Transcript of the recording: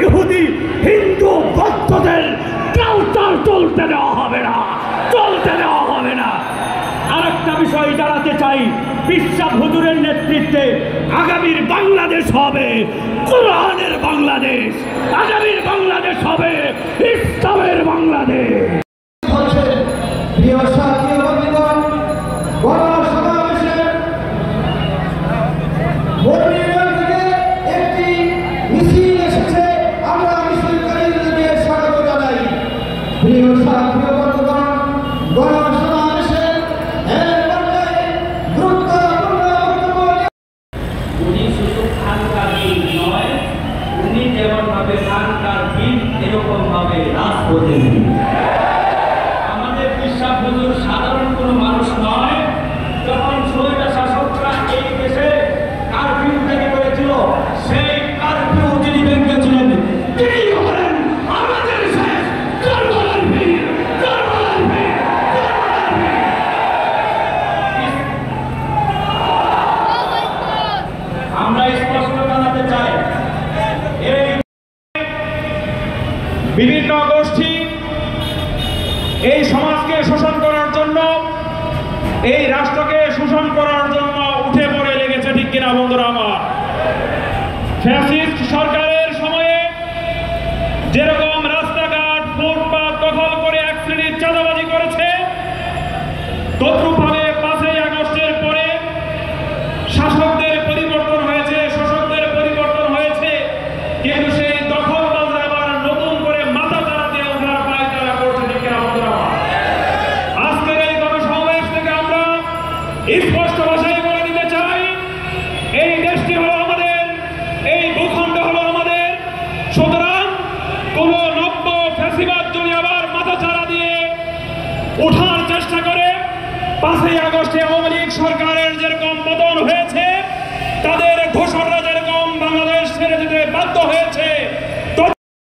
ইহুদি হিন্দু বৌদ্ধদের কাউন্টার চলতে দেওয়া হবে না, চলতে দেওয়া হবে না। আরেকটা বিষয় জানাতে চাই, বিশ্বাস হুজুরের নেতৃত্বে আগামীর বাংলাদেশ হবে কোরআনের বাংলাদেশ, আগামীর বাংলাদেশ হবে ইসলামের বাংলাদেশ। আমাদের বিশ্বাস হুজুর সাধারণ কোনো মানুষ নয়। যখন স্বৈরাচার শাসকরা এই দেশে কারফিউ থেকে করেছিল, সেই কারফিউ যিনি ভেঙেছিলেন তিনি হলেন আমাদের শেষ কারবালার বীর, কারবালার বীর, কারবালার বীর। আমরা স্পষ্ট জানাতে চাই, এই বিভিন্ন গোষ্ঠী এই সমাজকে শোষণ করার জন্য, এই রাষ্ট্রকে শোষণ করার জন্য উঠে পড়ে লেগেছে, ঠিক কিনা বন্ধুরা আমার? ফ্যাসিস্ট সরকারের সময়ে যেরকম রাস্তাঘাট ফুটপাত দখল করে এক শ্রেণীর চাঁদাবাজি করেছে, তদ্রূপভাবে 5ই আগস্টের পরে শাসকদের পরিবর্তন হয়েছে, শোষকদের পরিবর্তন হয়েছে, কিন্তু সেই দখলবাজরা আবার নতুন করে মাথা চারা দিয়ে ওঠার পায়তারা করছে, ঠিক কিনা বন্ধুরা? আজকের এই গণসমাবেশ থেকে আমরা স্পষ্ট ভাষায় বলে দিতে চাই, এই দেশটি হলো আমাদের, এই ভূখণ্ড হলো আমাদের। সুতরাং কোন নব্য ফ্যাসিবাদ যদি আবার মাথা চারা দিয়ে ওঠার চেষ্টা করে 5ই আগস্ট